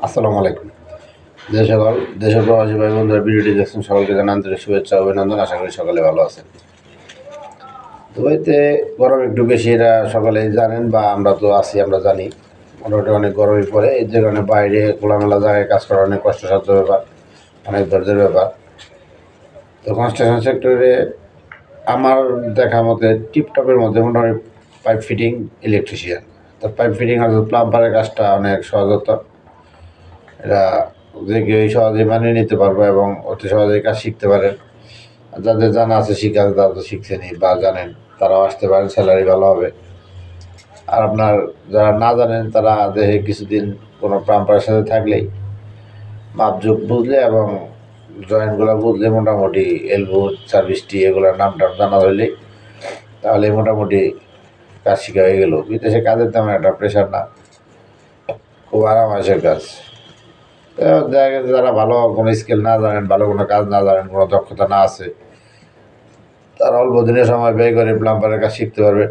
আসসালামু আলাইকুম। যে সকল দেশের প্রবাসী ভাই বন্ধুরা ভিডিওটি দেখছেন সকলকে জানাই আন্তরিক শুভেচ্ছা অভিনন্দন। আশা করি সকালে ভালো আছেন। দুবাইতে গরম একটু বেশি, এটা সকলেই জানেন বা আমরা তো আছি, আমরা জানি মোটামুটি অনেক গরমই পড়ে। এই যে কারণে বাইরে খোলামেলা জায়গায় কাজ করা অনেক কষ্টসাধ্য ব্যাপার, অনেক ধৈর্যের ব্যাপার। তো কনস্ট্রাকশন সেক্টরে আমার দেখা মতে টিপটপের মধ্যে মোটামুটি পাইপ ফিটিং, ইলেকট্রিশিয়ান। তো পাইপ ফিটিং আর প্লাম্বারের কাজটা অনেক সহজত, এটা যে কেউ সহজেই মানিয়ে নিতে পারবো এবং অতি সহজেই কাজ শিখতে পারেন। যাদের জানা আছে শিখা আছে, তারা তো শিখছেনই বা জানেন, তারাও আসতে পারেন, স্যালারি ভালো হবে। আর আপনার যারা না জানেন তারা দেখে কিছুদিন কোনো প্লাম্বারের সাথে থাকলেই মাপঝোপ বুঝলে এবং জয়েন্টগুলো বুঝলে মোটামুটি এলবো সার্ভিসটি এগুলোর নাম টাম জানা হইলেই তাহলে মোটামুটি কাজ শিখা হয়ে গেল। বিদেশে কাজের তেমন একটা প্রেশার না, খুব আরামায়েশের কাজ। দেখা গেছে যারা ভালো কোনো স্কিল না জানেন, ভালো কোনো কাজ না জানেন, কোনো দক্ষতা না আছে, তারা অল্প দিনের সময় ব্যয় করে প্লাম্বারের কাজ শিখতে পারবে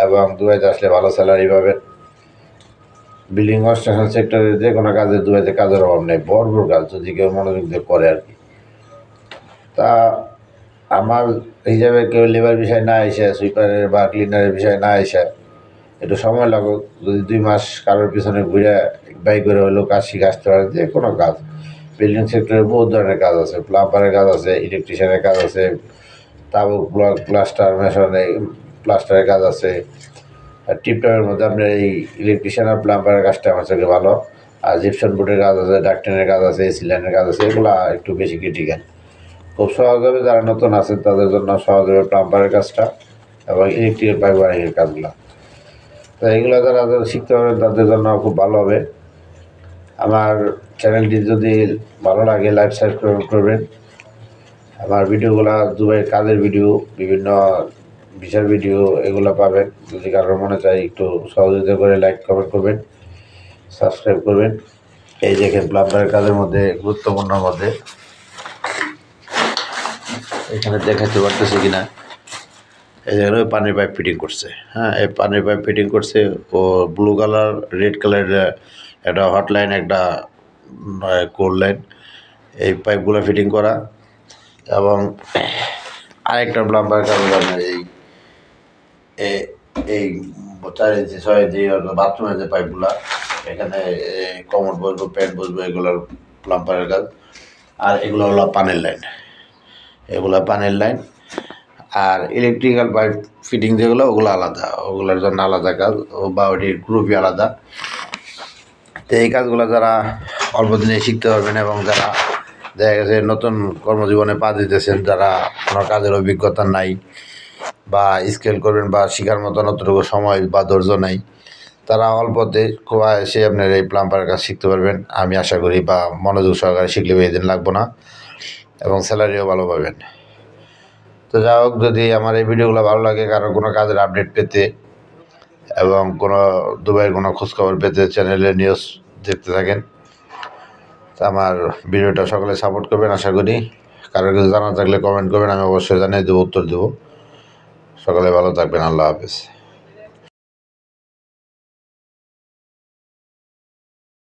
এবং দুবাইতে আসলে ভালো স্যালারি পাবেন। বিল্ডিং কনস্ট্রাকশন সেক্টরে যে কোনো কাজে দুবাইতে কাজের অভাব নেই, ভরপুর কাজ যদি কেউ মনোযোগ দিয়ে করে আর কি। তা আমার হিসাবে কেউ লেবার বিষয় না এসে, সুইপারের বা ক্লিনারের বিষয় না এসে একটু সময় লাগুক, যদি 2 মাস কারোর পিছনে ঘুরে ব্যয় করে হলেও কাজ শিখে আসতে পারে। যে কোনো কাজ, বিল্ডিং সেক্টরে বহু ধরনের কাজ আছে, প্লাম্বারের কাজ আছে, ইলেকট্রিশিয়ানের কাজ আছে, তাবুক ব্লক প্লাস্টার মেশনে প্লাস্টারের কাজ আছে। আর টিপটপের মধ্যে আপনার এই ইলেকট্রিশিয়ান আর প্লাম্বারের কাজটা আমার চোখে ভালো। আর জিপসন বোর্ডের কাজ আছে, ডাক্টেনের কাজ আছে, এসি লাইনের কাজ আছে, এগুলো একটু বেশি ক্রিটিক্যাল। খুব সহজ হবে, যারা নতুন আছেন তাদের জন্য সহজ হবে প্লাম্বারের কাজটা এবং ইলেকট্রিক্যাল পাইপ ওয়ারিংয়ের কাজগুলো। তো এগুলো যারা শিখতে পারবেন তাদের জন্য খুব ভালো হবে। আমার চ্যানেলটি যদি ভালো লাগে লাইক সাবস্ক্রাইব করবেন। আমার ভিডিওগুলো দুবাইয়ের কাজের ভিডিও, বিভিন্ন ভিসার ভিডিও, এগুলো পাবেন। যদি কারোর মনে চাই একটু সহযোগিতা করে লাইক কমেন্ট করবেন, সাবস্ক্রাইব করবেন। এই দেখেন প্লাম্বারের কাজের মধ্যে গুরুত্বপূর্ণ মধ্যে এখানে দেখাতে পারতেছি কিনা, এই জায়গায় ওই পানির পাইপ ফিটিং করছে। হ্যাঁ, এই পানির পাইপ ফিটিং করছে ও ব্লু কালার রেড কালারের একটা হটলাইন, একটা কোল্ড লাইন, এই পাইপগুলো ফিটিং করা। এবং আরেকটা প্লাম্বার কাজ আপনার এই 4 ইঞ্চি 6 ইঞ্চি বাথরুমের যে পাইপগুলা, এখানে কমোড বসবো, প্যান্ট বসবো, এগুলোর প্লাম্বারের কাজ। আর এগুলো হলো পানির লাইন, এগুলো পানির লাইন। আর ইলেকট্রিক্যাল পাইপ ফিটিং যেগুলো, ওগুলো আলাদা, ওগুলোর জন্য আলাদা কাজ, বা ওটির গ্রুপই আলাদা। তো এই কাজগুলো যারা অল্প দিনে শিখতে পারবেন এবং যারা দেখা গেছে নতুন কর্মজীবনে পা দিতেছেন, যারা কোনো কাজের অভিজ্ঞতা নাই বা স্কেল করবেন বা শেখার মতন অতটুকু সময় বা ধৈর্য নাই, তারা অল্পতে খুব এসে আপনার এই প্লাম্বারের কাজ শিখতে পারবেন আমি আশা করি। বা মনোযোগ সহকারে শিখলে বেশি দিন লাগবো না এবং স্যালারিও ভালো পাবেন। তো যাই হোক, যদি আমার এই ভিডিওগুলো ভালো লাগে, কারো কোনো কাজের আপডেট পেতে এবং কোনো দুবাইয়ের কোনো খোঁজখবর পেতে চ্যানেলে নিউজ দেখতে থাকেন। তো আমার ভিডিওটা সকলে সাপোর্ট করবেন আশা করি। কারোর কিছু জানা থাকলে কমেন্ট করবেন, আমি অবশ্যই জানিয়ে দেবো, উত্তর দেবো। সকলে ভালো থাকবেন, আল্লাহ হাফেজ।